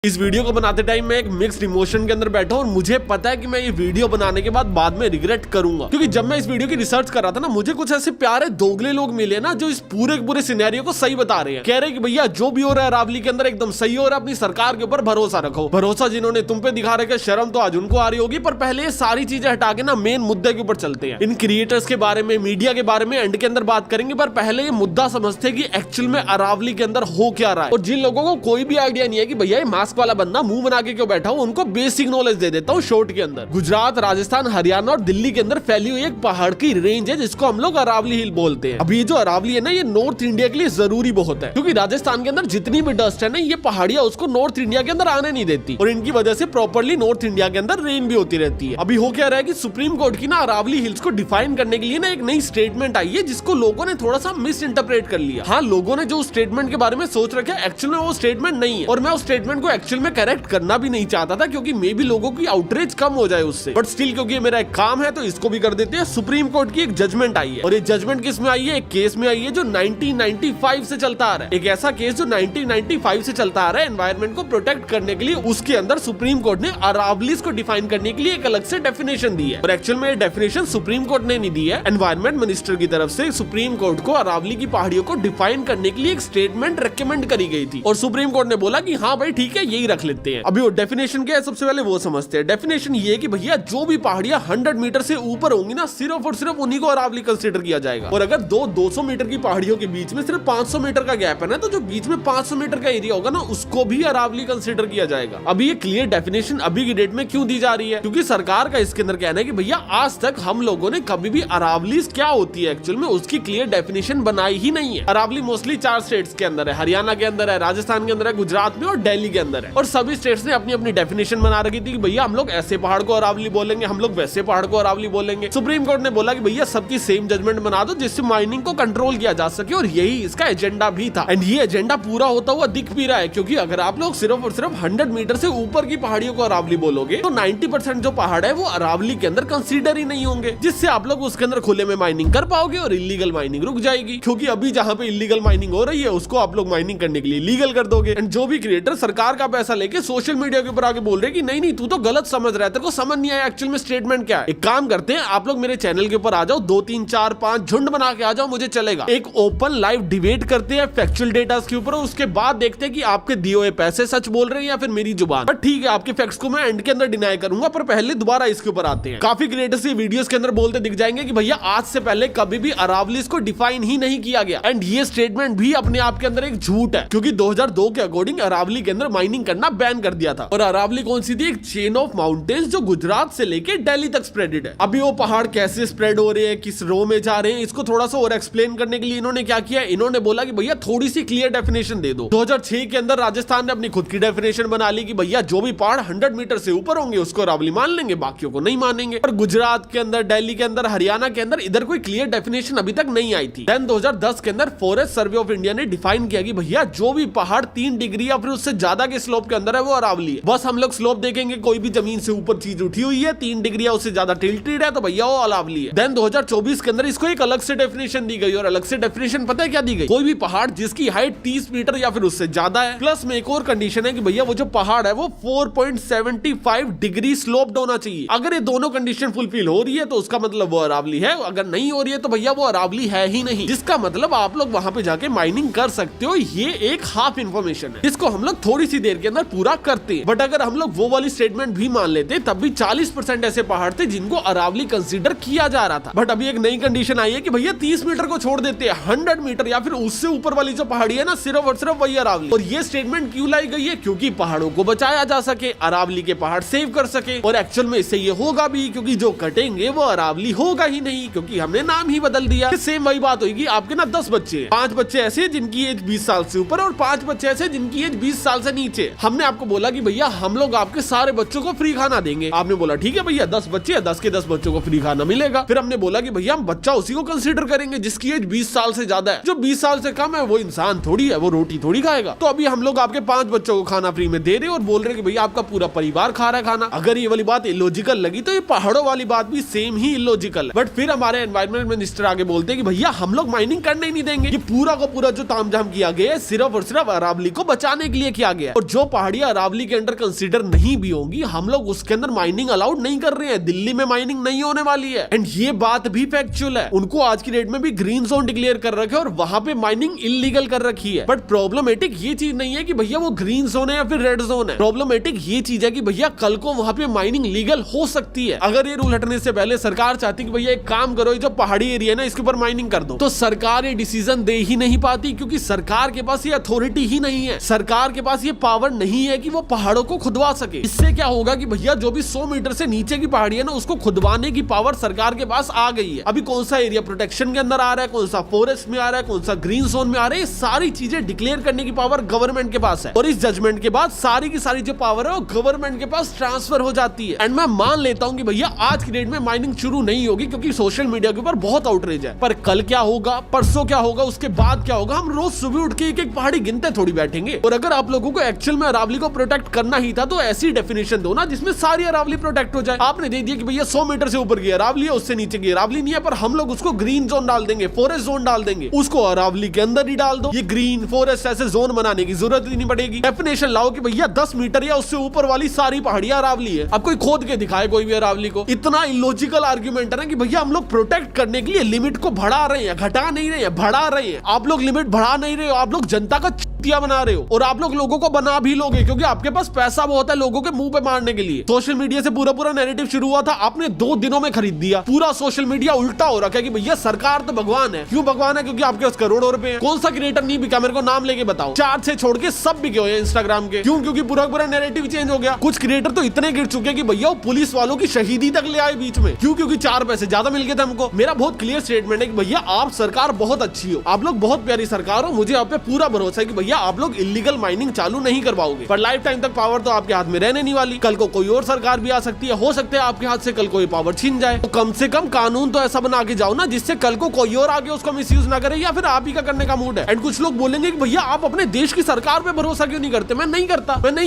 इस वीडियो को बनाते टाइम मैं एक मिक्स्ड इमोशन के अंदर बैठा हूं और मुझे पता है कि मैं ये वीडियो बनाने के बाद में रिग्रेट करूंगा, क्योंकि जब मैं इस वीडियो की रिसर्च कर रहा था ना, मुझे कुछ ऐसे प्यारे दोगले लोग मिले ना जो इस पूरे सिनेरियो को सही बता रहे हैं। कह रहे हैं कि भैया जो भी हो रहा है अरावली के अंदर एकदम सही हो रहा है, अपनी सरकार के ऊपर भरोसा रखो। भरोसा जिन्होंने तुम पे दिखा रखा, शर्म तो आज उनको आ रही होगी। पर पहले ये सारी चीजें हटा के ना मेन मुद्दे के ऊपर चलते हैं। इन क्रिएटर्स के बारे में, मीडिया के बारे में एंड के अंदर बात करेंगे, पर पहले ये मुद्दा समझते हैं कि एक्चुअल में अरावली के अंदर हो क्या रहा है। और जिन लोगों को कोई भी आइडिया नहीं है कि भैया ये मास्क वाला बंदा मुंह बना के क्यों बैठा हूं, उनको बेसिक नॉलेज दे देता हूं शॉर्ट के अंदर। गुजरात, राजस्थान, हरियाणा और दिल्ली के अंदर फैली हुई एक पहाड़ की रेंज है जिसको हम लोग अरावली हिल बोलते हैं। अभी ये जो अरावली है ना, ये नॉर्थ इंडिया के लिए जरूरी बहुत है, क्योंकि राजस्थान के अंदर जितनी भी डस्ट है ना, ये पहाड़ियां उसको नॉर्थ इंडिया के अंदर आने नहीं देती और इनकी वजह से प्रॉपर्ली नॉर्थ इंडिया के अंदर रेन भी होती रहती है। अभी हो क्या रहा है कि सुप्रीम कोर्ट की ना अरावली हिल्स को डिफाइन करने के लिए ना एक नई स्टेटमेंट आई है, जिसको लोगों ने थोड़ा सा मिस इंटरप्रेट कर लिया। हाँ, लोगों ने जो स्टेटमेंट के बारे में सोच रखा है, एक्चुअल में वो स्टेटमेंट नहीं है और मैं उस स्टेटमेंट को एक्चुअल में करेक्ट करना भी नहीं चाहता था, क्योंकि मे भी लोगों की आउटरीच कम हो जाए उससे। बट स्टिल क्योंकि ये मेरा एक काम है तो इसको भी कर देते हैं। सुप्रीम कोर्ट की एक जजमेंट आई है और ये जजमेंट किस में आई है? एक केस में आई है जो 1995 से चलता आ रहा है। एक ऐसा केस जो 1995 से चलता आ रहा है, एनवायरमेंट को प्रोटेक्ट करने के लिए। उसके अंदर सुप्रीम कोर्ट ने अरावलीज को डिफाइन करने के लिए एक अलग से डेफिनेशन दी है और एक्चुअल में ये डेफिनेशन सुप्रीम कोर्ट ने नहीं दी है, एनवायरमेंट मिनिस्टर की तरफ से सुप्रीम कोर्ट को अरावली की पहाड़ियों को डिफाइन करने के लिए एक स्टेटमेंट रेकमेंड करी गई थी और सुप्रीम कोर्ट ने बोला कि हाँ भाई ठीक है, यही रख लेते हैं। अभी वो डेफिनेशन क्या है, सबसे पहले वो समझते हैं। डेफिनेशन ये है कि भैया जो भी पहाड़ियां 100 मीटर से ऊपर होंगी ना, सिर्फ और सिर्फ उन्हीं को अरावली कंसीडर किया जाएगा। और अगर 200 मीटर की पहाड़ियों के बीच में सिर्फ 500 मीटर का गैप है ना, तो जो बीच में 500 मीटर का एरिया होगा ना, उसको भी अरावली कंसीडर किया जाएगा। अभी ये क्लियर डेफिनेशन अभी की डेट में क्यों दी जा रही है? क्योंकि सरकार का इसके अंदर कहना है कि भैया आज तक हम लोगों ने कभी भी अरावली क्या होती है एक्चुअल में उसकी क्लियर डेफिनेशन बनाई ही नहीं है। अरावली मोस्टली 4 स्टेट्स के अंदर है, हरियाणा के अंदर है, राजस्थान के अंदर है, गुजरात में और दिल्ली के अंदर है। और सभी स्टेट्स ने अपनी अपनी डेफिनेशन बना रखी थी कि भैया हम लोग ऐसे पहाड़ को अरावली बोलेंगे, हम लोग वैसे पहाड़ को अरावली बोलेंगे। सुप्रीम कोर्ट ने बोला कि भैया सबकी सेम जजमेंट बना दो जिससे माइनिंग को कंट्रोल किया जा सके, और यही इसका एजेंडा भी था। एंड ये एजेंडा पूरा होता हुआ दिख भी रहा है, क्योंकि अगर आप लोग सिर्फ और सिर्फ 100 मीटर से ऊपर की पहाड़ियों को अरावली बोलोगे तो 90% जो पहाड़ है वो अरावली के अंदर कंसीडर ही नहीं होंगे, जिससे आप लोग उसके अंदर खुले में माइनिंग कर पाओगे और इलीगल माइनिंग रुक जाएगी। क्योंकि अभी जहाँ पे इलीगल माइनिंग हो रही है उसको आप लोग माइनिंग करने के लिए लीगल कर दोगे। एंड जो भी क्रिएटर सरकार का पैसा लेके सोशल मीडिया के ऊपर आके बोल रहे कि नहीं नहीं तू तो गलत समझ रहा है, तेरे को समझ नहीं आया एक्चुअल में स्टेटमेंट क्या है। एक काम करते हैं, आप लोग मेरे चैनल के ऊपर आ जाओ, 2 3 4 5 झुंड बना के आ जाओ, मुझे चलेगा। एक ओपन लाइव डिबेट करते हैं फैक्चुअल डेटा के ऊपर, उसके बाद देखते हैं कि आपके दिए हुए पैसे सच बोल रहे हैं या फिर मेरी जुबान। पर ठीक है, आपके फैक्ट्स को मैं एंड के अंदर डिनाई करूंगा, पर पहले दोबारा इसके ऊपर आते हैं। काफी क्रिएटर्स ये वीडियोस के अंदर बोलते दिख जाएंगे कि भैया आज से पहले कभी भी अरावलीज को डिफाइन ही नहीं किया गया। एंड ये स्टेटमेंट भी अपने आप के अंदर एक झूठ है, क्योंकि 2002 के अकॉर्डिंग अरावली के अंदर माइनिंग करना बैन कर दिया था। और अरावली कौन सी थी? एक चेन ऑफ माउंटेन्स जो गुजरात से लेके दिल्ली तक स्प्रेडेड है। अभी वो पहाड़ कैसे स्प्रेड हो रहे हैं, किस रो में जा रहे हैं, इसको थोड़ा सा और एक्सप्लेन करने के लिए इन्होंने क्या किया, इन्होंने बोला कि भैया थोड़ी सी क्लियर डेफिनेशन दे दो। 2006 के अंदर राजस्थान ने अपनी खुद की डेफिनेशन बना ली कि भैया जो भी पहाड़ 100 मीटर से ऊपर होंगे उसको अरावली मान लेंगे, बाकियों को नहीं मानेंगे। और गुजरात के अंदर, दिल्ली के अंदर, हरियाणा के अंदर इधर कोई क्लियर डेफिनेशन अभी तक नहीं आई थी। देन 2010 के अंदर फॉरेस्ट सर्वे ऑफ इंडिया ने डिफाइन किया कि भैया जो भी पहाड़ 3 डिग्री या फिर उससे ज्यादा के स्लोप के अंदर है वो अरावली है। बस हम लोग स्लोप देखेंगे, कोई भी जमीन से ऊपर चीज उठी हुई है 3 डिग्री या उससे ज्यादा टिल्टेड है तो भैया वो अरावली है। देन 2024 के अंदर इसको एक अलग से डेफिनेशन दी गई, और अलग से डेफिनेशन पता है क्या दी गई? कोई भी पहाड़ जिसकी हाइट 30 मीटर या फिर उससे ज्यादा है, प्लस में एक और कंडीशन है कि भैया वो जो पहाड़ है वो 4.75 डिग्री स्लोप्ड होना चाहिए। अगर ये दोनों कंडीशन फुलफिल हो रही है तो उसका मतलब वो अरावली है, अगर नहीं हो रही है तो भैया वो अरावली है ही नहीं, जिसका मतलब आप लोग वहां पे जाके माइनिंग कर सकते हो। ये एक हाफ इंफॉर्मेशन है जिसको हम लोग थोड़ी सी देर के अंदर पूरा करते हैं। बट अगर हम लोग वो वाली स्टेटमेंट भी मान लेते तब भी 40% ऐसे पहाड़ थे जिनको अरावली कंसीडर किया जा रहा था। बट अभी एक नई कंडीशन आई है कि भैया 30 मीटर को छोड़ देते हैं, 100 मीटर या फिर उससे ऊपर वाली जो पहाड़ी है ना, सिर्फ और सिर्फ वही अरावली। और ये स्टेटमेंट क्यों लाई गई है? क्योंकि पहाड़ों को बचाया जा सके, अरावली के पहाड़ सेव कर सके। और एक्चुअल में इससे ये होगा भी, क्योंकि जो कटेंगे वो अरावली होगा ही नहीं, क्योंकि हमने नाम ही बदल दिया। सेम वही बात होगी, आपके ना 10 बच्चे, 5 बच्चे ऐसे जिनकी एज 20 साल से ऊपर और 5 बच्चे ऐसे जिनकी एज 20 साल से नीचे। हमने आपको बोला कि भैया हम लोग आपके सारे बच्चों को फ्री खाना देंगे। आपने बोला ठीक है भैया, 10 बच्चे है, 10 के 10 बच्चों को फ्री खाना मिलेगा। फिर हमने बोला कि भैया हम बच्चा उसी को कंसीडर करेंगे जिसकी एज 20 साल से ज्यादा है। जो 20 साल से कम है वो इंसान थोड़ी है, वो रोटी थोड़ी खाएगा। तो अभी हम लोग आपके 5 बच्चों को खाना फ्री में दे रहे और बोल रहे कि भैया आपका पूरा परिवार खा रहा है खाना। अगर ये वाली बात इलॉजिकल लगी तो ये पहाड़ों वाली बात भी सेम ही इलॉजिकल है। बट फिर हमारे एनवायरमेंट मिनिस्टर आगे बोलते हैं कि भैया हम लोग माइनिंग करने ही नहीं देंगे। ये पूरा का पूरा जो तामझाम किया गया है सिर्फ और सिर्फ अरावली को बचाने के लिए किया गया। और जो पहाड़ियां अरावली के अंडर कंसीडर नहीं भी होंगी, हम लोग उसके अंदर माइनिंग अलाउड नहीं कर रहे हैं। दिल्ली में माइनिंग नहीं होने वाली है एंड ये बात भी फैक्चुअल है। उनको आज की डेट में भी ग्रीन जोन डिक्लेयर कर रखे और वहां पे माइनिंग इलीगल कर रखी है। बट प्रॉब्लमेटिक ये चीज नहीं है कि भैया वो ग्रीन जोन है या फिर रेड जोन है। प्रॉब्लमेटिक ये चीज है कि भैया कल को वहां पे माइनिंग लीगल हो सकती है। अगर ये रूल हटने से पहले सरकार चाहती कि भैया एक काम करो, ये जो पहाड़ी एरिया है ना इसके ऊपर माइनिंग कर दो, तो सरकार ये डिसीजन दे ही नहीं पाती, क्योंकि सरकार के पास ये अथॉरिटी ही नहीं है। सरकार के पास ये पावर नहीं है कि वो पहाड़ों को खुदवा सके। इससे क्या होगा कि भैया जो भी 100 मीटर से नीचे की पहाड़ी है ना उसको खुदवाने की पावर सरकार के पास आ गई है। अभी कौन सा एरिया प्रोटेक्शन के अंदर आ रहा है, कौन सा फॉरेस्ट में आ रहा है, कौन सा ग्रीन जोन में आ रहा है, सारी चीजें डिक्लेयर करने की पावर गवर्नमेंट के पास है। और इस जजमेंट के बाद सारी की सारी जो पावर है वो गवर्नमेंट के पास ट्रांसफर हो जाती है। एंड मैं मान लेता हूं कि भैया आज की डेट में माइनिंग शुरू नहीं होगी क्योंकि सोशल मीडिया के ऊपर बहुत आउटरीच है। पर कल क्या होगा, परसों क्या होगा, उसके बाद क्या होगा, हम रोज सुबह उठ के एक एक पहाड़ी गिनते थोड़ी बैठेंगे। और अगर आप लोगों को एक्चुअल में अरावली को प्रोटेक्ट करना ही था तो ऐसी डेफिनेशन दो ना जिसमें सारी अरावली प्रोटेक्ट हो जाए। आपने दे दिया कि भैया 100 मीटर से ऊपर की अरावली है, उससे नीचे की अरावली नहीं है, पर हम लोग उसको ग्रीन जोन डाल देंगे, फॉरेस्ट जोन डाल देंगे, उसको अरावली के अंदर ही डाल दो। ये ग्रीन फॉरेस्ट ऐसे जोन बनाने की जरूरत ही नहीं पड़ेगी। डेफिनेशन लाओ कि भैया 10 मीटर या उससे ऊपर वाली सारी पहाड़ियां अरावली है। अब कोई खोद के दिखाए कोई भी अरावली को। इतना इलॉजिकल आर्ग्यूमेंट है ना कि भैया हम लोग प्रोटेक्ट करने के लिए लिमिट को बढ़ा रहे हैं, घटा नहीं रहे हैं, बढ़ा रहे हैं। आप लोग लिमिट बढ़ा नहीं रहे हो, आप लोग जनता का बना रहे हो और आप लोगों को बना भी लोगे क्योंकि आपके पास पैसा बहुत है लोगों के मुंह पे मारने के लिए। सोशल मीडिया से पूरा नैरेटिव शुरू हुआ था, आपने 2 दिनों में खरीद दिया। पूरा सोशल मीडिया उल्टा हो रखा है कि भैया सरकार तो भगवान है। क्यों भगवान है? क्योंकि आपके पास करोड़ों रुपए हैं। कौन सा क्रिएटर नहीं बिका, मेरे को नाम लेके बताओ। 4 से छोड़ के सब बिके हुए इंस्टाग्राम के। क्यों? क्योंकि पूरा नैरेटिव चेंज हो गया। कुछ क्रिएटर तो इतने गिर चुके कि भैया वो पुलिस वालों की शहीदी तक ले आए बीच में। क्यों? क्योंकि 4 पैसे ज्यादा मिल गए थे हमको। मेरा बहुत क्लियर स्टेटमेंट है कि भैया आप सरकार बहुत अच्छी हो, आप लोग बहुत प्यारी सरकार हो, मुझे आप पे पूरा भरोसा है कि भैया आप लोग इलीगल माइनिंग चालू नहीं करवाओगे। पर लाइफ टाइम तक पावर तो आपके हाथ में रहने नहीं वाली। कल को कोई और सरकार भी आ सकती है, हो सकता है आपके हाथ से कल कोई पावर छीन जाए। तो कम से कम कानून तो ऐसा बना के जाओ ना जिससे कल को कोई और आगे उसको मिसयूज ना करे, या फिर आप ही का करने का मूड है। एंड कुछ लोग बोलेंगे कि भैया आप अपने देश की सरकार पे भरोसा क्यों नहीं करते? मैं नहीं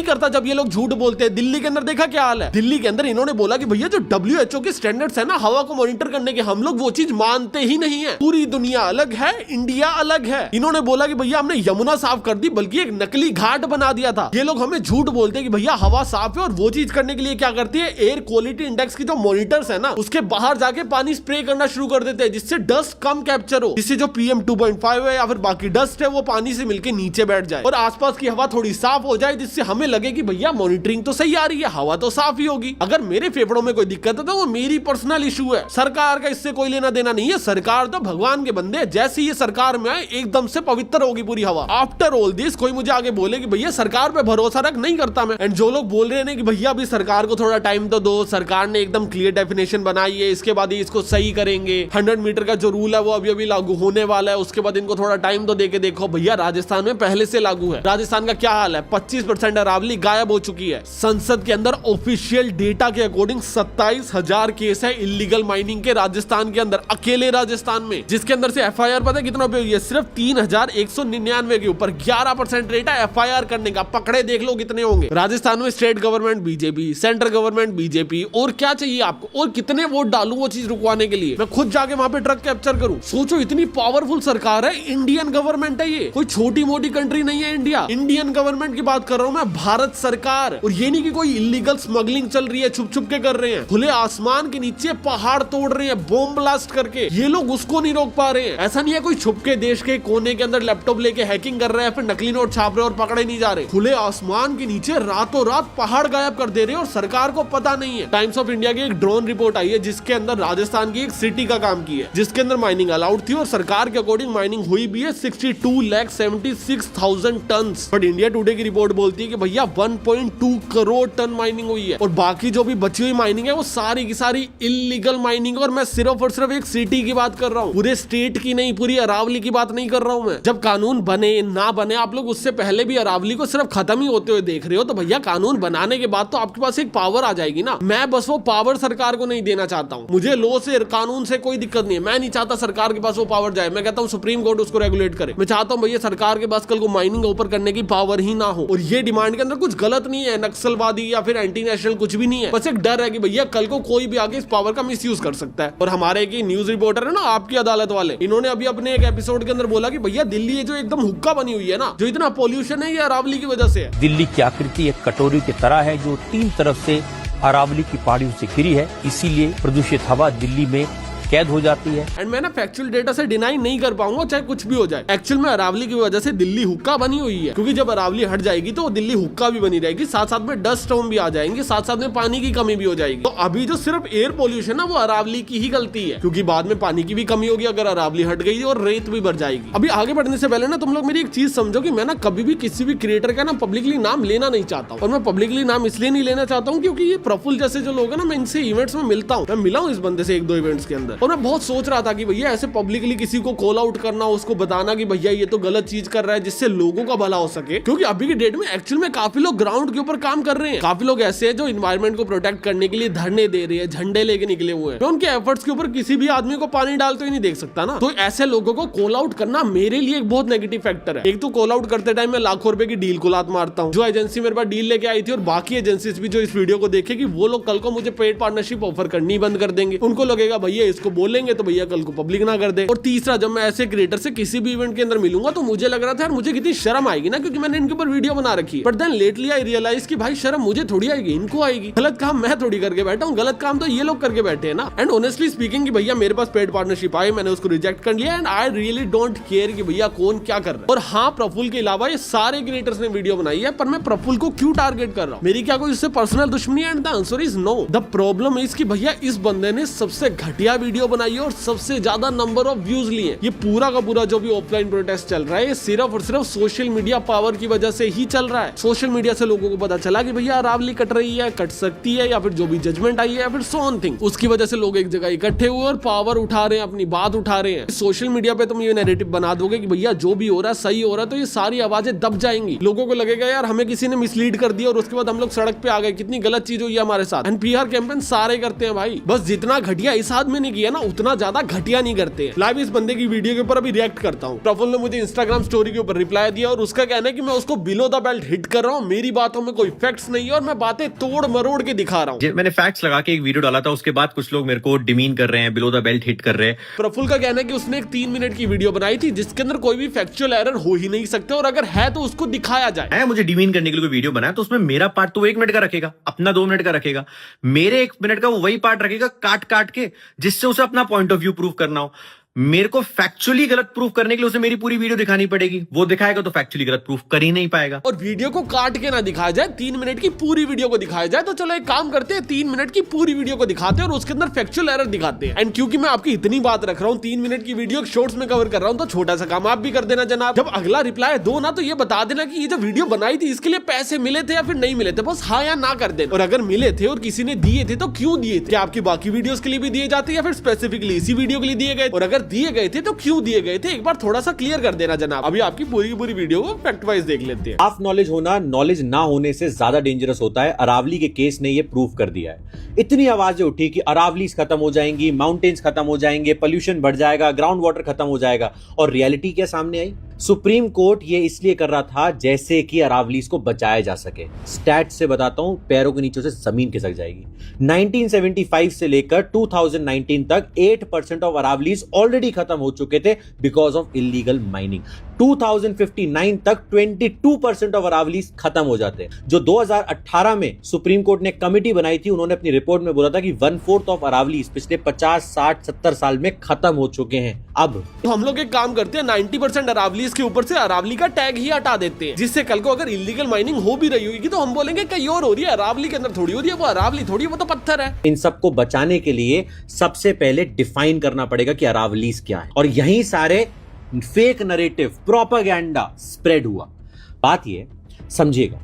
करता। जब ये लोग झूठ बोलते हैं। दिल्ली के अंदर देखा क्या हाल है? दिल्ली के अंदर इन्होंने बोला कि भैया जो WHO के स्टैंडर्ड्स है ना हवा को मॉनिटर करने के, हम लोग वो चीज मानते ही नहीं है। पूरी दुनिया अलग है, इंडिया अलग है। इन्होंने बोला कि भैया हमने यमुना साफ कर दी, बल्कि एक नकली घाट बना दिया था। ये लोग हमें झूठ बोलते हैं कि भैया हवा साफ है, और वो चीज करने के लिए क्या करती है, एयर क्वालिटी इंडेक्स की जो मॉनिटर्स है ना उसके बाहर जाके पानी स्प्रे करना शुरू कर देते हैं जिससे डस्ट कम कैप्चर हो, जिससे जो PM 2.5 है या फिर बाकी डस्ट है वो पानी से मिलके नीचे बैठ जाए और आसपास की हवा थोड़ी साफ हो जाए, जिससे हमें लगे कि भैया मॉनिटरिंग तो सही आ रही है, हवा तो साफ ही होगी। अगर मेरे फेफड़ों में कोई दिक्कत है तो वो मेरी पर्सनल इशू है, सरकार का इससे कोई लेना देना नहीं है। सरकार तो भगवान के बंदे, जैसे ये सरकार में आए एकदम से पवित्र होगी पूरी हवा। आफ्टर ऑल दिस कोई मुझे आगे बोले कि भैया सरकार पे भरोसा रख, नहीं करता मैं। एंड जो लोग बोल रहे हैं कि भैया अभी सरकार को थोड़ा टाइम तो दो, सरकार ने एकदम क्लियर डेफिनेशन बनाई है, इसके बाद इसको सही करेंगे, 100 मीटर का जो रूल है वो अभी लागू होने वाला है, उसके बाद इनको थोड़ा टाइम तो देके देखो। भैया राजस्थान में पहले से लागू है। राजस्थान का क्या हाल है? 25% अरावली गायब हो चुकी है। संसद के अंदर ऑफिशियल डेटा के अकॉर्डिंग 27,000 केस है इलीगल माइनिंग के राजस्थान के अंदर, अकेले राजस्थान में, जिसके अंदर से FIR पता है कितना पे हुई है? सिर्फ 3199 के ऊपर 11% रेट है FIR करने का। पकड़े देख लो कितने होंगे। राजस्थान में state government BJP, central government BJP, और क्या चाहिए आपको? और कितने वोट डालूं वो चीज रुकवाने के लिए? मैं खुद जाके वहां पे ट्रक कैप्चर करूं? सोचो इतनी पावरफुल सरकार है, इंडियन गवर्नमेंट है, ये कोई छोटी मोटी कंट्री नहीं है इंडिया। इंडियन गवर्नमेंट की बात कर रहा हूं मैं, भारत सरकार। और ये नहीं कि कोई इलीगल स्मगलिंग चल रही है, छुप छुप के कर रहे हैं, खुले आसमान के नीचे पहाड़ तोड़ रहे हैं बॉम्ब ब्लास्ट करके, ये लोग उसको नहीं रोक पा रहे हैं। ऐसा नहीं है कोई छुप के देश के कोने के अंदर लैपटॉप लेके हैकिंग कर रहे हैं, फिर नकली नोट छाप रहे और पकड़े नहीं जा रहे। खुले आसमान के नीचे रातों रात पहाड़ गायब कर दे रहे हैं और सरकार को पता नहीं है। टाइम्स ऑफ इंडिया की एक ड्रोन रिपोर्ट आई है जिसके अंदर राजस्थान की एक सिटी का काम की है, जिसके अंदर माइनिंग अलाउड थी और सरकार के अकॉर्डिंग माइनिंग हुई भी है 62,76,000 टन। बट इंडिया टुडे की रिपोर्ट बोलती है कि भैया 1.2 करोड़ टन माइनिंग हुई है, और बाकी जो भी बची हुई माइनिंग है वो सारी की सारी इलीगल माइनिंग। और मैं सिर्फ और सिर्फ एक सिटी की बात कर रहा हूँ, पूरे स्टेट की नहीं, पूरी अरावली की बात नहीं कर रहा हूँ मैं। जब कानून बने ना बने, आप लोग उससे पहले भी अरावली को सिर्फ खत्म ही होते हुए देख रहे हो, तो भैया कानून बनाने के बाद तो आपके पास एक पावर आ जाएगी ना। मैं बस वो पावर सरकार को नहीं देना चाहता हूँ। मुझे लॉ से, कानून से कोई दिक्कत नहीं है, मैं नहीं चाहता सरकार के पास वो पावर जाए। मैं कहता हूँ सुप्रीम कोर्ट उसको रेगुलेट करे। मैं चाहता हूँ भैया सरकार के पास कल को माइनिंग ऊपर करने की पावर ही ना हो। और ये डिमांड के अंदर कुछ गलत नहीं है, नक्सलवादी या फिर एंटी नेशनल कुछ भी नहीं है, बस एक डर है कि भैया कल को कोई भी आगे इस पावर का मिसयूज कर सकता है। और हमारे की न्यूज रिपोर्टर है ना आपकी अदालत वाले, इन्होंने अभी अपने एक एपिसोड के अंदर बोला कि भैया दिल्ली ये जो एकदम हुक्का बनी हुई है ना, जो इतना पोल्यूशन है ये अरावली की वजह से है। दिल्ली की आकृति एक कटोरी की तरह है जो 3 तरफ से अरावली की पहाड़ियों से घिरी है, इसीलिए प्रदूषित हवा दिल्ली में कैद हो जाती है। एंड मैं ना फैक्चुअल डेटा से डिनाई नहीं कर पाऊंगा चाहे कुछ भी हो जाए। एक्चुअल में अरावली की वजह से दिल्ली हुक्का बनी हुई है, क्योंकि जब अरावली हट जाएगी तो दिल्ली हुक्का भी बनी रहेगी, साथ साथ में डस्ट स्टॉर्म भी आ जाएंगे, साथ साथ में पानी की कमी भी हो जाएगी। तो अभी जो सिर्फ एयर पोल्यूशन है वो अरावली की ही गलती है, क्योंकि बाद में पानी की भी कमी होगी अगर अरावली हट गई और रेत भी बढ़ जाएगी। अभी आगे बढ़ने से पहले ना तुम लोग मेरी एक चीज समझो कि मैं ना कभी भी किसी भी क्रिएटर का ना पब्लिकली नाम लेना नहीं चाहता हूँ। और मैं पब्लिकली नाम इसलिए नहीं लेना चाहता हूँ क्योंकि ये प्रफुल्ल जैसे जो लोग हैं ना, मैं इनसे इवेंट्स में मिलता हूँ, मैं मिला हूँ इस बंदे से 1-2 इवेंट्स के अंदर, और मैं बहुत सोच रहा था कि भैया ऐसे पब्लिकली किसी को कॉल आउट करना, उसको बताना कि भैया ये तो गलत चीज कर रहा है, जिससे लोगों का भला हो सके। क्योंकि अभी की डेट में एक्चुअल में काफी लोग ग्राउंड के ऊपर काम कर रहे हैं, काफी लोग ऐसे हैं जो इन्वायरमेंट को प्रोटेक्ट करने के लिए धरने दे रहे हैं, झंडे लेके निकले हुए हैं। मैं उनके एफर्ट्स के ऊपर किसी भी आदमी को पानी डालते हुए नहीं देख सकता ना। तो ऐसे लोगों को कॉल आउट करना मेरे लिए एक बहुत नेगेटिव फैक्टर है। एक तो कॉल आउट करते टाइम मैं लाखों रुपए की डील को लात मारता हूँ। जो एजेंसी मेरे पास डील लेके आई थी और बाकी एजेंसीज भी जो इस वीडियो को देखेगी, वो लोग कल को मुझे पेड पार्टनरशिप ऑफर करनी बंद कर देंगे। उनको लगेगा भैया इसको बोलेंगे तो भैया कल को पब्लिक ना कर दे। और तीसरा, जब मैं ऐसे क्रिएटर से किसी भी इवेंट के अंदर मिलूंगा तो मुझे लग रहा था यार मुझे कितनी शर्म आएगी ना, क्योंकि मैंने इनके ऊपर वीडियो बना रखी है। But then lately I realise कि भाई शर्म मुझे थोड़ी आएगी, इनको आएगी। गलत काम मैं थोड़ी करके बैठा हूँ, गलत काम तो ये लोग करके बैठे हैं ना। एंड ऑनेस्टली स्पीकिंग कि भैया मेरे पास पेड पार्टनरशिप आई, मैंने उसको रिजेक्ट कर लिया। And I really don't care कि भैया कौन क्या कर रहा है। और हाँ, प्रफुल्ल के अलावा ये सारे क्रिएटर्स ने वीडियो बनाई है, पर मैं प्रफुल्ल को क्यों टारगेट कर रहा हूँ? मेरी क्या कोई उससे पर्सनल दुश्मनी है? And the answer is no. The problem is कि भैया इस बंदे ने सबसे घटिया वीडियो बनाई है और सबसे ज्यादा नंबर ऑफ व्यूज लिए। ये पूरा का पूरा जो भी ऑफलाइन प्रोटेस्ट चल रहा है, ये सिर्फ और सिर्फ सोशल मीडिया पावर की वजह से ही चल रहा है। सोशल मीडिया से लोगों को पता चला कि भैया अरावली कट रही है, कट सकती है, या फिर जो भी जजमेंट आई है, या फिर सो ऑन थिंग, उसकी वजह से लोग एक जगह इकट्ठे हुए और पावर उठा रहे हैं, अपनी बात उठा रहे हैं। सोशल मीडिया पे तुम ये नैरेटिव बना दोगे कि भैया जो भी हो रहा है सही हो रहा है, तो ये सारी आवाजें दब जाएंगी। लोगों को लगेगा यार हमें किसी ने मिसलीड कर दिया और उसके बाद हम लोग सड़क पे आ गए, कितनी गलत चीज हुई है हमारे साथ। एंड पीआर कैंपेन सारे करते हैं भाई, बस जितना घटिया इस आदमी ने किया ना उतना ज्यादा घटिया नहीं करते हैं। लाइव इस बंदे की वीडियो के ऊपर अभी रिएक्ट करता हूँ। प्रफुल्ल ने मुझे इंस्टाग्राम स्टोरी के ऊपर रिप्लाई दिया और उसका कहना है कि मैं उसको बिलो द बेल्ट हिट कर रहा हूँ, मेरी बातों में कोई फैक्ट्स नहीं है और मैं बातें तोड़ मरोड़ के दिखा रहा हूँ। मैंने फैक्ट्स लगा के एक वीडियो डाला था, उसके बाद कुछ लोग मेरे को डिमीन कर रहे हैं, बिलो द बेल्ट हिट कर रहे हैं। प्रफुल्ल का कहना है कि उसने एक 3 मिनट की वीडियो बनाई थी जिसके अंदर कोई भी फैक्चुअल एरर हो ही नहीं सकते, और अगर है तो उसको दिखाया जाए। मुझे डिमीन करने के लिए वीडियो बनाया तो उसमें मेरा पार्ट तो 1 मिनट का रखेगा, अपना 2 मिनट का रखेगा, मेरे 1 मिनट का वो वही पार्ट रखेगा काट काट के, जिससे उसे अपना पॉइंट ऑफ व्यू प्रूव करना हो। मेरे को फैक्चुअली गलत प्रूफ करने के लिए उसे मेरी पूरी वीडियो दिखानी पड़ेगी, वो दिखाएगा तो फैक्चुअली गलत प्रूफ कर ही नहीं पाएगा। और वीडियो को काट के ना दिखाया जाए, 3 मिनट की पूरी वीडियो को दिखाया जाए। तो चलो एक काम करते हैं, 3 मिनट की पूरी वीडियो को दिखाते हैं और उसके अंदर फैक्चुअल एरर दिखाते हैं। एंड क्योंकि मैं आपकी इतनी बात रख रहा हूँ, 3 मिनट की वीडियो शॉर्ट्स में कवर कर रहा हूँ, तो छोटा सा काम आप भी कर देना जनाब। जब अगला रिप्लाई दो ना तो ये बता देना कि ये जो वीडियो बनाई थी इसके लिए पैसे मिले थे या फिर नहीं मिले थे, बस हाँ या ना कर देना। और अगर मिले थे और किसी ने दिए थे तो क्यों दिए थे? क्या आपकी बाकी वीडियोस के लिए भी दिए जाते या फिर स्पेसिफिकली इसी वीडियो के लिए दिए गए? और अगर दिए गए थे तो क्यों दिए गए थे, एक बार थोड़ा सा क्लियर कर देना जनाब। अभी आपकी पूरी वीडियो को फैक्ट वाइज देख लेते हैं। हाफ नॉलेज होना नॉलेज ना होने से ज्यादा डेंजरस होता है। अरावली के केस ने यह प्रूव कर दिया है। इतनी आवाजें उठी कि अरावलीज खत्म हो जाएंगी, माउंटेन्स खत्म हो जाएंगे, पोल्यूशन बढ़ जाएगा, ग्राउंड वाटर खत्म हो जाएगा, और रियलिटी क्या सामने आई? सुप्रीम कोर्ट ये इसलिए कर रहा था जैसे कि अरावलीज को बचाया जा सके। स्टैट से बताता हूं, पैरों के नीचे से जमीन खिसक जाएगी। 1975 से लेकर 2019 तक 8% ऑफ अरावलीज ऑलरेडी खत्म हो चुके थे बिकॉज ऑफ इलीगल माइनिंग। 2059 तक 22% ऑफ अरावलीज खत्म हो जाते हैं। जो 2018 में सुप्रीम कोर्ट ने कमिटी बनाई थी, उन्होंने अपनी रिपोर्ट में बोला था कि 1/4 ऑफ अरावलीज पिछले 50, 60, 70 साल में खत्म हो चुके हैं। अब तो हम लोग एक काम करते हैं, 90% अरावलीज के ऊपर से अरावली का टैग ही हटा देते हैं, जिससे कल को अगर इलीगल माइनिंग हो भी रही होगी तो हम बोलेंगे कहीं और हो रही है, अरावली के अंदर थोड़ी हो रही है, वो अरावली थोड़ी, वो तो पत्थर है। इन सबको बचाने के लिए सबसे पहले डिफाइन करना पड़ेगा कि अरावलीज क्या है, और यही सारे फेक नरेटिव, प्रोपेगेंडा स्प्रेड हुआ। बात ये समझिएगा,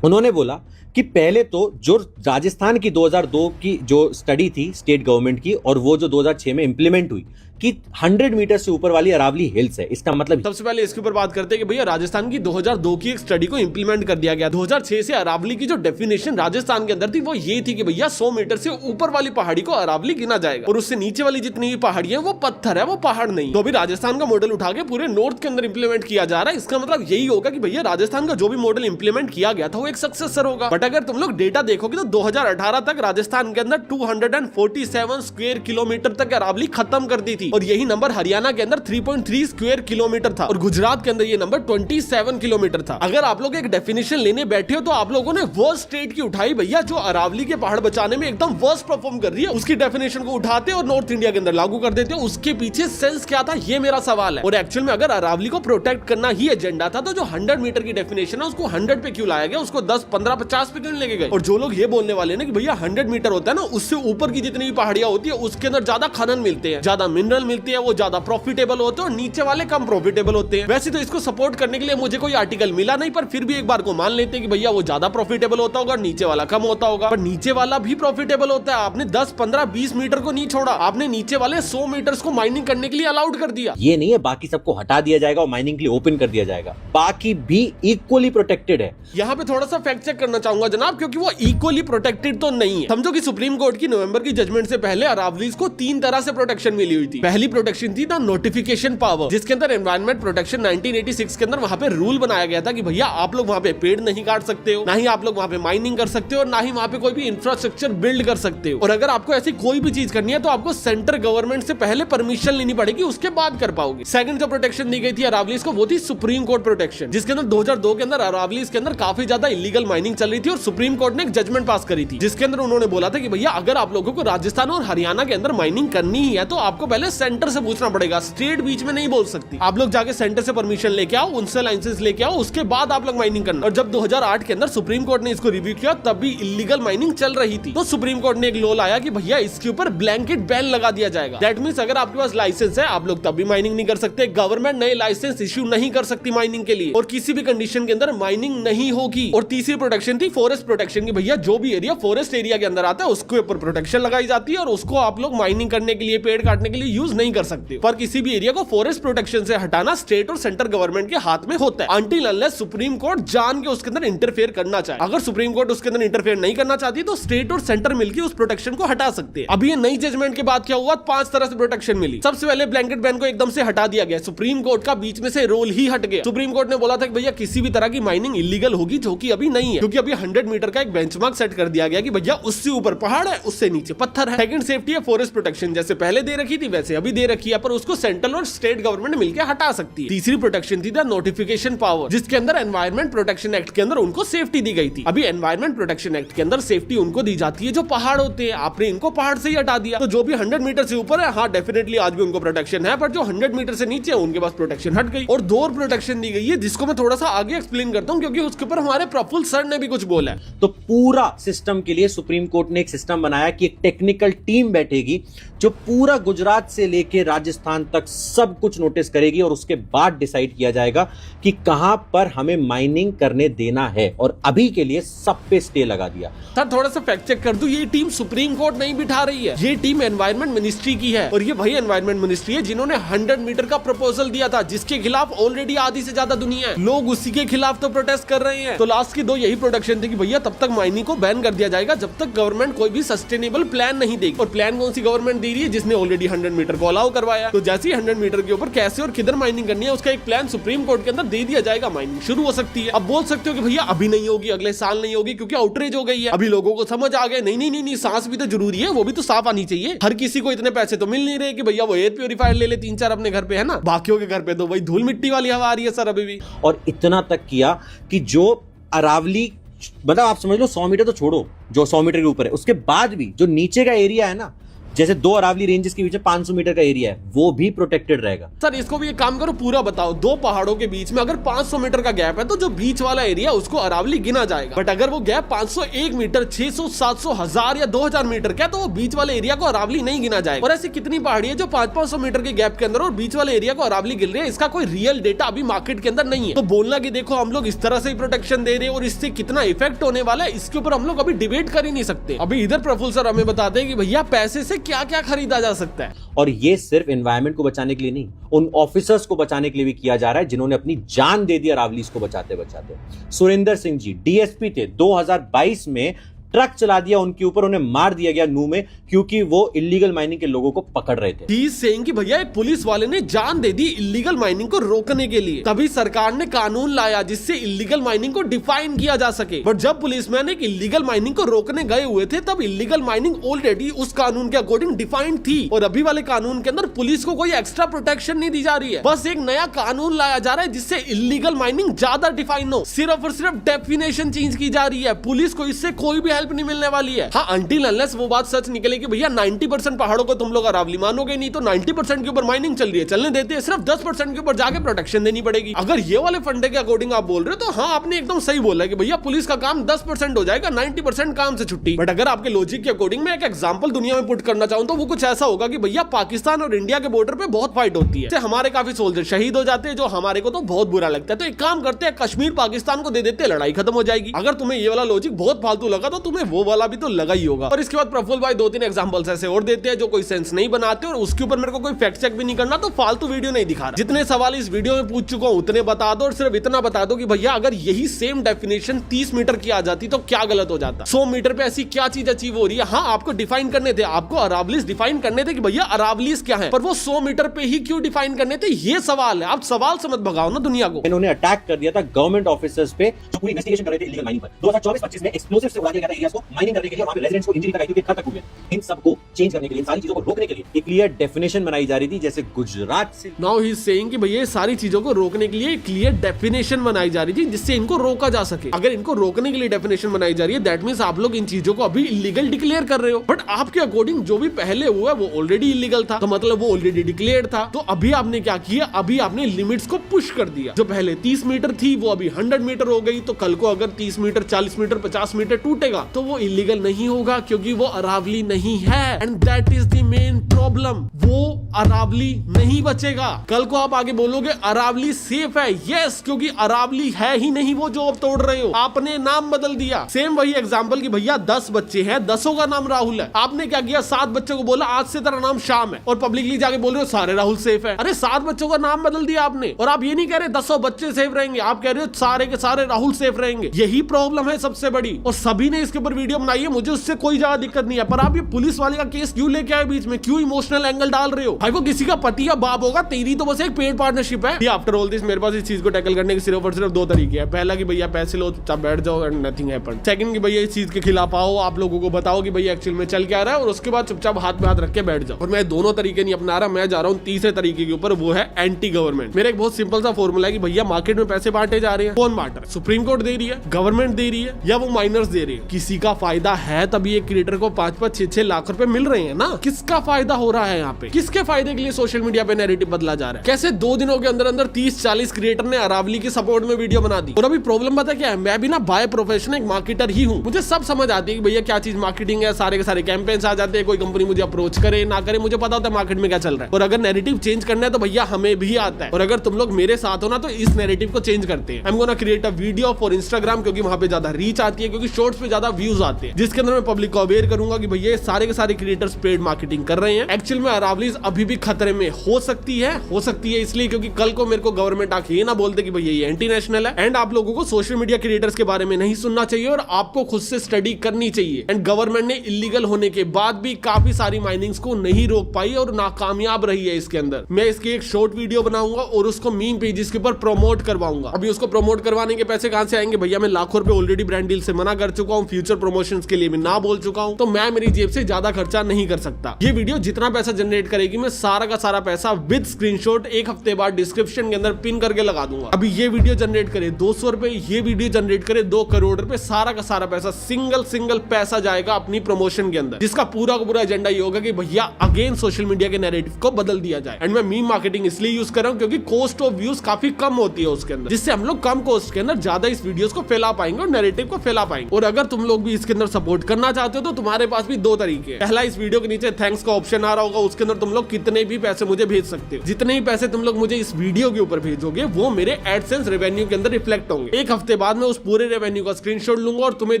उन्होंने बोला कि पहले तो जो राजस्थान की 2002 की जो स्टडी थी स्टेट गवर्नमेंट की, और वो जो 2006 में इंप्लीमेंट हुई कि 100 मीटर से ऊपर वाली अरावली हिल्स है। इसका मतलब सबसे पहले इसके ऊपर बात करते हैं कि भैया राजस्थान की 2002 की एक स्टडी को इंप्लीमेंट कर दिया गया। 2006 से अरावली की जो डेफिनेशन राजस्थान के अंदर थी वो ये थी कि भैया 100 मीटर से ऊपर वाली पहाड़ी को अरावली गिना जाएगा, और उससे नीचे वाली जितनी भी पहाड़ी है वो पत्थर है, वो पहाड़ नहीं। तो अभी राजस्थान का मॉडल उठा के पूरे नॉर्थ के अंदर इंप्लीमेंट किया जा रहा है। इसका मतलब यही होगा कि भैया राजस्थान का जो भी मॉडल इंप्लीमेंट किया गया था वो एक सक्सेसर होगा। बट अगर तुम लोग डेटा देखोगे तो 2018 तक राजस्थान के अंदर 247 स्क्वायर किलोमीटर तक अरावली खत्म कर दी थी। थी और यही नंबर हरियाणा के अंदर 3.3 स्क्वायर किलोमीटर था और गुजरात के अंदर ये नंबर 27 किलोमीटर था। अगर आप लोग एक डेफिनेशन लेने बैठे हो तो आप लोगों ने वर्स्ट स्टेट की उठाई भैया, जो अरावली के पहाड़ बचाने में एकदम वर्स्ट परफॉर्म कर रही है, उसकी डेफिनेशन को उठाते और नॉर्थ इंडिया के अंदर लागू कर देते हो। उसके पीछे सेंस क्या था, ये मेरा सवाल है। और एक्चुअल में अगर अरावली को प्रोटेक्ट करना ही एजेंडा था तो जो 100 मीटर की डेफिनेशन है उसको 100 पे क्यों लाया गया, उसको 10, 15, 50 पे क्यों लेके गए। और जो लोग ये बोलने वाले ना कि भैया 100 मीटर होता है ना, उससे ऊपर की जितनी भी पहाड़ियां होती है उसके अंदर ज्यादा खनन मिलते हैं, ज्यादा मिनरल मिलती है, वो ज्यादा प्रॉफिटेबल होते हैं और नीचे वाले कम प्रॉफिटेबल होते हैं। वैसे तो इसको सपोर्ट करने के लिए मुझे कोई आर्टिकल मिला नहीं, पर फिर भी एक बार को मान लेते हैं कि भैया वो ज्यादा प्रॉफिटेबल होता होगा, नीचे वाला कम होता होगा। पर नीचे वाला भी प्रॉफिटेबल होता है। आपने 10, 15, 20 मीटर को नहीं छोड़ा, आपने नीचे वाले 100 मीटर्स को माइनिंग करने के लिए अलाउड कर दिया। ये नहीं है बाकी सबको हटा दिया जाएगा और माइनिंग के लिए ओपन कर दिया जाएगा, बाकी भी इक्वली प्रोटेक्टेड है। यहाँ पे थोड़ा सा फैक्ट चेक करना चाहूंगा जनाब, क्योंकि वो इक्वली प्रोटेक्टेड तो नहीं है। समझो कि सुप्रीम कोर्ट की नवंबर की जजमेंट से पहले अरावलीज को 3 तरह से प्रोटेक्शन मिली हुई थी। पहली प्रोटेक्शन थी द नोटिफिकेशन पावर, जिसके अंदर एनवायरमेंट प्रोटेक्शन 1986 के अंदर वहां पे रूल बनाया गया था कि भैया आप लोग वहां पे पेड़ नहीं काट सकते हो, ना ही आप लोग वहां पे माइनिंग कर सकते हो, और ना ही वहां पे कोई भी इंफ्रास्ट्रक्चर बिल्ड कर सकते हो। और अगर आपको ऐसी कोई भी चीज करनी है तो आपको सेंट्रल गवर्नमेंट से पहले परमिशन लेनी पड़ेगी, उसके बाद कर पाओगे। सेकंड जो प्रोटेक्शन दी गई थी अरावलीज को वो थी सुप्रीम कोर्ट प्रोटेक्शन, जिसके अंदर 2002 के अंदर अरावलीज के अंदर काफी ज्यादा इलीगल माइनिंग चल रही थी और सुप्रीम कोर्ट ने एक जजमेंट पास करी थी, जिसके अंदर उन्होंने बोला था कि भैया अगर आप लोगों को राजस्थान और हरियाणा के अंदर माइनिंग करनी ही है तो आपको पहले सेंटर से पूछना पड़ेगा, स्टेट बीच में नहीं बोल सकती। आप लोग जाके सेंटर से परमिशन लेके आओ, उनसे लाइसेंस लेके आओ, उसके बाद आप लोग माइनिंग करना। और जब 2008 के अंदर सुप्रीम कोर्ट ने इसको रिव्यू किया तब भी इलीगल माइनिंग चल रही थी, तो सुप्रीम कोर्ट ने एक लॉ लाया कि भैया इसके ऊपर ब्लैंकेट बैन लगा दिया जाएगा। दैट मींस अगर आपके पास लाइसेंस है आप लोग तब भी माइनिंग नहीं कर सकते, गवर्नमेंट नए लाइसेंस इश्यू नहीं कर सकती माइनिंग के लिए, और किसी भी कंडीशन के अंदर माइनिंग नहीं होगी। और तीसरी प्रोटेक्शन थी फॉरेस्ट प्रोटेक्शन की, भैया जो भी एरिया फॉरेस्ट एरिया के अंदर आता है उसके ऊपर प्रोटेक्शन लगाई जाती है और उसको आप लोग माइनिंग करने के लिए, पेड़ काटने के लिए यूज नहीं कर सकते। पर किसी भी एरिया को फॉरेस्ट प्रोटेक्शन से हटाना स्टेट और सेंट्रल गवर्नमेंट के हाथ में होता है, अनटिल अनलेस सुप्रीम कोर्ट जान के उसके अंदर इंटरफेयर करना चाहे। अगर सुप्रीम कोर्ट उसके अंदर इंटरफेयर नहीं करना चाहती तो स्टेट और सेंटर मिलकर उस प्रोटेक्शन को हटा सकते हैं। अभी ये नई जजमेंट के बाद क्या हुआ, 5 तरह से प्रोटेक्शन मिली। सबसे पहले ब्लैंकेट बैन को एकदम से हटा दिया गया, सुप्रीम कोर्ट का बीच में से रोल ही हट गया। सुप्रीम कोर्ट ने बोला था कि भैया किसी भी तरह की माइनिंग इलीगल होगी, जो कि अभी नहीं है, क्योंकि अभी 100 मीटर का एक बेंचमार्क सेट कर दिया गया कि भैया उससे ऊपर पहाड़ है, उससे नीचे पत्थर है। सेकंड सेफ्टी है फॉरेस्ट प्रोटेक्शन, जैसे पहले दे रखी थी वैसे अभी दे रखी है, पर उसको सेंट्रल और स्टेट गवर्नमेंट मिलकर हटा सकती है। तीसरी प्रोटेक्शन थी द नोटिफिकेशन पावर, जिसके अंदर एनवायरमेंट प्रोटेक्शन एक्ट के अंदर उनको सेफ्टी दी गई थी। अभी एनवायरमेंट प्रोटेक्शन एक्ट के अंदर सेफ्टी उनको दी जाती है जो पहाड़ होते हैं, आपने इनको पहाड़ से ही हटा दिया। तो जो भी 100 मीटर से ऊपर है, हाँ डेफिनेटली आज भी उनको प्रोटेक्शन है, पर जो 100 मीटर से नीचे है उनके पास प्रोटेक्शन हट गई। और 2 प्रोटेक्शन दी गई है, जिसको मैं थोड़ा सा आगे एक्सप्लेन करता हूँ, क्योंकि उसके ऊपर हमारे प्रफुल्ल सर ने भी कुछ बोला है। तो पूरा सिस्टम के लिए सुप्रीम कोर्ट ने एक सिस्टम बनाया कि एक टेक्निकल टीम बैठेगी जो पूरा गुजरात से लेकर राजस्थान तक सब कुछ नोटिस करेगी और उसके बाद डिसाइड किया जाएगा कि कहां पर हमें माइनिंग करने देना है। और अभी के लिए सब पे स्टे लगा दिया। सर थोड़ा सा फैक्ट चेक कर दूं, ये टीम सुप्रीम कोर्ट नहीं बिठा रही है, ये टीम एनवायरमेंट मिनिस्ट्री की है। और ये वही एनवायरमेंट मिनिस्ट्री है जिन्होंने 100 मीटर का प्रपोजल दिया था, जिसके खिलाफ ऑलरेडी आधी से ज्यादा दुनिया है, लोग उसी के खिलाफ तो प्रोटेस्ट कर रहे हैं। तो लास्ट की 2 यही प्रोटेक्शन थी कि भैया तब तक माइनिंग को बैन कर दिया जाएगा जब तक गवर्नमेंट कोई भी सस्टेनेबल प्लान नहीं देगी। और प्लान कौन सी गवर्नमेंट दे रही है, जिसने ऑलरेडी 100 मीटर को अलाउ करवाया। तो जैसे ही 100 मीटर के ऊपर कैसे और किधर माइनिंग करनी है उसका एक प्लान सुप्रीम कोर्ट के अंदर दे दिया जाएगा, माइनिंग शुरू हो सकती है। अब बोल सकते हो कि भैया अभी नहीं होगी, अगले साल नहीं होगी, क्योंकि आउटरीच हो गई है। अभी लोगों को समझ आ गया, नहीं सांस भी तो जरूरी है, वो भी तो साफ आनी चाहिए। हर किसी को इतने पैसे तो मिल नहीं रहे कि भैया वो एयर प्योरीफायर ले ले 3-4 अपने घर पे, है ना। बाकियों के घर पे तो वही धूल मिट्टी वाली हवा आ रही है सर अभी भी। और इतना तक किया कि जो अरावली, मतलब आप समझ लो 100 मीटर तो छोड़ो, जो 100 मीटर के ऊपर है उसके बाद भी जो नीचे का एरिया है ना, जैसे 2 अरावली रेंजेस के बीच 500 मीटर का एरिया है, वो भी प्रोटेक्टेड रहेगा। सर इसको भी एक काम करो, पूरा बताओ, 2 पहाड़ों के बीच में अगर 500 मीटर का गैप है तो जो बीच वाला एरिया उसको अरावली गिना जाएगा। बट अगर वो गैप 501 मीटर, 600, 700, 1000 या 2000 मीटर का है तो वो बीच वाले एरिया को अरावली नहीं गिना जाएगा। और ऐसी कितनी पहाड़ी है जो 500-500 मीटर के गैप के अंदर और बीच वाले एरिया को अरावली गिन रही है, इसका कोई रियल डेटा अभी मार्केट के अंदर नहीं है। तो बोलना कि देखो हम लोग इस तरह से प्रोटेक्शन दे रहे हैं और इससे कितना इफेक्ट होने वाला है, इसके ऊपर हम लोग अभी डिबेट कर ही नहीं सकते। अभी इधर प्रफुल्ल सर हमें बताते हैं कि भैया पैसे से क्या क्या खरीदा जा सकता है। और ये सिर्फ एनवायरनमेंट को बचाने के लिए नहीं, उन ऑफिसर्स को बचाने के लिए भी किया जा रहा है जिन्होंने अपनी जान दे दी अरावलीज को बचाते बचाते। सुरेंद्र सिंह जी डीएसपी थे, 2022 में ट्रक चला दिया उनके ऊपर, उन्हें मार दिया गया नू में, क्योंकि वो इलीगल माइनिंग के लोगों को पकड़ रहे थे। ही इज सेइंग कि भैया एक पुलिस वाले ने जान दे दी इलीगल माइनिंग को रोकने के लिए, तभी सरकार ने कानून लाया जिससे इलीगल माइनिंग को डिफाइन किया जा सके। बट जब पुलिसमैन एक इलीगल माइनिंग को रोकने गए हुए थे तब इलीगल माइनिंग ऑलरेडी उस कानून के अकॉर्डिंग डिफाइंड थी, और अभी वाले कानून के अंदर पुलिस को कोई एक्स्ट्रा प्रोटेक्शन नहीं दी जा रही है। बस एक नया कानून लाया जा रहा है जिससे इलीगल माइनिंग ज्यादा डिफाइन हो, सिर्फ और सिर्फ डेफिनेशन चेंज की जा रही है। पुलिस को इससे कोई भी हेल्प नहीं मिलने वाली है। हाँ, अंटिल अनलेस वो बात सच निकले कि भैया 90% पहाड़ों को तुम लोग अरावली मानोगे नहीं, तो 90% के ऊपर माइनिंग चल रही है, चलने देते हैं, सिर्फ 10% के ऊपर जाके प्रोटेक्शन देनी पड़ेगी। अगर ये वाले फंडे के अकॉर्डिंग आप बोल रहे हो तो हाँ, आपने एकदम सही बोला कि भैया पुलिस का काम 10% हो जाएगा, 90% काम से छुट्टी। बट अगर आपके लॉजिक के अकॉर्डिंग मैं एक एग्जांपल दुनिया में पुट करना चाहूं तो वो कुछ ऐसा होगा कि भैया पाकिस्तान और इंडिया के बॉर्डर पे बहुत फाइट होती है, हमारे काफी सोल्जर शहीद हो जाते हैं, जो हमारे को तो बहुत बुरा लगता है। तो एक काम करते हैं, कश्मीर पाकिस्तान को दे देते हैं, लड़ाई खत्म हो जाएगी। अगर तुम्हें ये वाला लॉजिक बहुत फालतू लगा तो तुम्हें वो वाला भी तो लगा ही होगा। और इसके बाद प्रफुल्ल भाई 2-3 एग्जांपल्स ऐसे और देते हैं जो कोई सेंस नहीं बनाते, और उसके ऊपर मेरे को कोई फैक्ट चेक भी नहीं करना, तो फालतू वीडियो नहीं दिखा रहा। जितने सवाल इस वीडियो में पूछ चुका हूं उतने बता दो, और सिर्फ इतना बता दो कि भैया अगर यही सेम डेफिनेशन 30 मीटर की आ जाती तो क्या गलत हो जाता। 100 मीटर पे ऐसी क्या चीज अचीव हो रही है। हाँ, आपको डिफाइन करने थे, आपको अरावलीज डिफाइन करने थे कि भैया अरावलीज क्या है, पर वो 100 मीटर पे ही क्यों डिफाइन करने थे, ये सवाल है। आप सवाल से मत भगाओ ना दुनिया को। इन्होंने अटैक कर दिया था गवर्नमेंट ऑफिसर्स पे जो पूरी इन्वेस्टिगेशन कर रहे थे इलीगल माइनिंग पर। 2024-25 में एक्सप्लोसिव से उड़ा दिया गया था एरियाज को माइनिंग करने के लिए, वहां पे रेजिडेंट्स को इंजरी तक आई थी, खतरनाक हुए। इन सब को चेंज करने के लिए, इन सारी चीजों को रोकने के लिए एक क्लियर डेफिनेशन बनाई जा रही थी, जैसे गुजरात से। नाउ ही इज सेइंग कि भैया सारी चीजों को रोकने के लिए क्लियर डेफिनेशन बनाई जा रही थी जिससे इनको रोका जा सके। अगर इनको रोकने के लिए डेफिनेशन बनाई जा रही है, दैट मींस आप लोग इन चीजों को अभी इलीगल डिक्लेयर कर रहे हो। बट आपके अकॉर्डिंग जो भी पहले हुआ वो ऑलरेडी इलीगल था, तो मतलब वो ऑलरेडी डिक्लेयर था। तो अभी आपने क्या किया, अभी आपने लिमिट्स को पुश कर दिया। जो पहले 30 मीटर थी वो अभी 100 मीटर हो गई, तो कल को अगर 30 मीटर, 40 मीटर, 50 मीटर टूटेगा तो वो इलीगल नहीं होगा, क्योंकि वो अरावली नहीं है। And that is the main problem, वो अरावली नहीं बचेगा। कल को आप आगे बोलोगे अरावली सेफ है, यस, क्योंकि अरावली है ही नहीं वो जो अब तोड़ रहे हो, आपने नाम बदल दिया। सेम वही एग्जांपल कि भैया 10 बच्चे हैं, 10 का नाम राहुल है, आपने क्या किया, 7 बच्चों को बोला आज से तेरा नाम श्याम है, और पब्लिकली जाके बोल रहे हो सारे राहुल सेफ है। अरे 7 बच्चों का नाम बदल दिया आपने, और आप ये नहीं कह रहे 10 बच्चे सेफ रहेंगे, आप कह रहे हो सारे के सारे राहुल सेफ रहेंगे। यही प्रॉब्लम है सबसे बड़ी, और सभी ने इसके ऊपर वीडियो बनाई है, मुझे उससे कोई ज्यादा दिक्कत नहीं है। पर आप ये पुलिस वाले का केस क्यों लेके आए बीच में, क्यों इमोशनल एंगल डाल रहे हो? भाई वो किसी का पति या बाप होगा, तेरी तो बस एक पेड पार्टनरशिप है। आफ्टर ऑल दिस मेरे पास इस चीज को टैकल करने के सिर्फ और सिर्फ 2 तरीके हैं। पहला कि भैया पैसे लो, चुपचाप बैठ जाओ एंड नथिंग हैपेंड। सेकंड कि भैया इस चीज के खिलाफ आओ, आप लोगों को बताओ कि भैया एक्चुअल में चल क्या रहा है, और उसके बाद चुपचाप हाथ में हाथ रख के बैठ जाओ। और मैं दोनों तरीके नहीं अपना रहा, मैं जा रहा हूँ तीसरे तरीके के ऊपर, वो है एंटी गवर्नमेंट। मेरा एक बहुत सिंपल सा फॉर्मूला है कि भैया मार्केट में पैसे बांटे जा रहे हैं, कौन बांट रहा है? सुप्रीम कोर्ट दे रही है, गवर्नमेंट दे रही है, या वो माइनर्स दे रही है? किसी का फायदा है तभी एक क्रिएटर को 5-5, 6-6 लाख रुपए मिल रहे हैं ना। किसका फायदा हो रहा है यहाँ पे? किसके फायदे के लिए सोशल मीडिया पे नैरेटिव बदला जा रहा है? कैसे 2 दिनों के अंदर अंदर 30-40 क्रिएटर ने अरावली के सपोर्ट में वीडियो बना दी। और अभी प्रॉब्लम पता क्या है, मैं भी ना बाय प्रोफेशन एक मार्केटर ही हूँ, मुझे सब समझ आती है कि भैया क्या चीज मार्केटिंग है, सारे के सारे कैंपेन्स आ जाते हैं, कोई कंपनी मुझे अप्रोच करे ना करे, मुझे पता होता है मार्केट में क्या चल रहा है। और अगर नैरेटिव चेंज करना है तो भैया हमें भी आता है, और अगर तुम लोग मेरे साथ हो ना तो इस नैरेटिव को चेंज करते हैं। I am gonna create a video for Instagram, क्योंकि वहां पे ज्यादा रीच आती है, क्योंकि शॉर्ट्स पे ज्यादा व्यूज आते हैं, जिसके अंदर मैं पब्लिक को अवेयर करूंगा कि भैया सारे के सारे क्रिएटर्स पेड मार्केटिंग कर रहे हैं। एक्चुअल में अरावलीज अभी भी खतरे में हो सकती है इसलिए क्योंकि कल को मेरे को गवर्नमेंट आके ये ना बोलते कि भैया ये एंटी नेशनल है। एंड आप लोगों को सोशल मीडिया क्रिएटर्स के बारे में नहीं सुनना चाहिए, और आपको खुद से स्टडी करनी चाहिए। एंड गवर्नमेंट ने इलीगल होने के बाद भी काफी सारी माइनिंग्स को नहीं रोक पाई और नाकामयाब रही है इसके अंदर। मैं इसकी एक शॉर्ट वीडियो बनाऊंगा और उसको मीम पेजेस के ऊपर प्रमोट करवाऊंगा। अभी उसको प्रमोट करवाने के पैसे कहां से आएंगे भैया? मैं लाखों रुपए ऑलरेडी ब्रांड डील से मना कर चुका हूं, फ्यूचर प्रमोशंस के लिए मैं ना बोल चुका हूं, तो मैं मेरी जेब से ज्यादा खर्चा नहीं कर सकता। ये वीडियो जितना पैसा जनरेट करेगी, मैं सारा का सारा पैसा विद स्क्रीनशॉट 1 हफ्ते बाद डिस्क्रिप्शन के अंदर पिन करके लगा दूंगा। अभी ये वीडियो जनरेट करे 200 रुपए, ये वीडियो जनरेट करे 2 करोड़ रुपए, सारा का सारा पैसा सिंगल पैसा जाएगा अपनी प्रमोशन के अंदर, जिसका पूरा का पूरा एजेंडा ये होगा कि भैया अगेन सोशल मीडिया के नैरेटिव को बदल दिया जाए। एंड मैं मीम मार्केटिंग इसलिए यूज कर रहा हूं क्योंकि कॉस्ट ऑफ व्यूज काफी कम होती है उसके अंदर, जिससे हम लोग कम कॉस्ट के अंदर ज्यादा इस वीडियोस को फैला पाएंगे और नैरेटिव को फैला पाएंगे। और अगर तुम लोग भी इसके अंदर सपोर्ट करना चाहते हो तो तुम्हारे पास भी 2 तरीके हैं। पहला, इस वीडियो के नीचे थैंक्स का ऑप्शन आ रहा होगा, उसके अंदर तुम लोग कितने भी पैसे मुझे भेज सकते हो। जितने ही पैसे तुम लोग मुझे इस वीडियो के ऊपर भेजोगे वो मेरे एडसेंस रेवेन्यू के अंदर रिफ्लेक्ट होंगे। 1 हफ्ते बाद मैं उस पूरे रेवेन्यू का स्क्रीनशॉट लूंगा और तुम्हें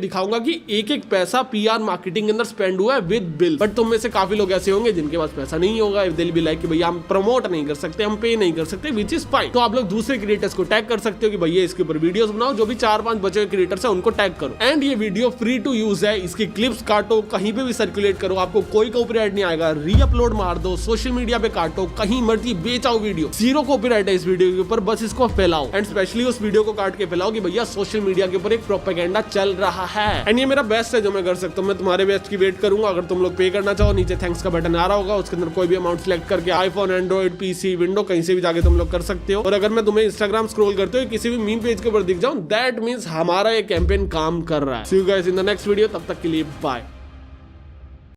दिखाऊंगा कि एक पैसा पीआर मार्केटिंग के अंदर स्पेंड हुआ है विद बिल। बट तुम में से काफी लोग ऐसे होंगे जिनके पास पैसा नहीं होगा, दिल भी लाइक कि भैया हम प्रमोट नहीं कर सकते, हम पे नहीं कर सकते, विच इज फाइन। तो आप लोग दूसरे क्रिएटर्स को टैग कर सकते हो कि भैया इसके ऊपर वीडियोस बनाओ, जो भी 4-5 बचे हुए क्रिएटर्स हैं उनको टैग करो। एंड ये वीडियो फ्री टू यूज है, इसकी क्लिप्स काटो, कहीं पे भी सर्कुलेट करो, आपको कोई कॉपीराइट नहीं आएगा, रीअपलोड मार दो, सोशल मीडिया पे काटो, कहीं मर्जी बेचाओ वीडियो, जीरो कॉपीराइट है इस वीडियो के ऊपर, बस इसको फैलाओ एंड स्पेशली उस वीडियो को काट के फैलाओ कि भैया सोशल मीडिया के ऊपर एक प्रोपेगेंडा चल रहा है। एंड ये मेरा बेस्ट है जो मैं कर सकता हूँ, मैं तुम्हारे बेस्ट की वेट करूंगा। अगर तुम लोग पे करना चाहो, नीचे थैंक्स का बटन आ रहा होगा, उसके अंदर कोई भी अमाउंट सेलेक्ट करके आईफोन, एंड्रॉइड, पीसी, विंडो कहीं से भी जाके तुम लोग कर सकते हो। और अगर मैं तुम्हें इंस्टाग्राम स्क्रॉल करते हो किसी भी मीम पेज के ऊपर दिख जाऊं, दैट मींस हमारा ये कैंपेन काम कर रहा है। See you guys in the next video, तब तक के लिए बाय।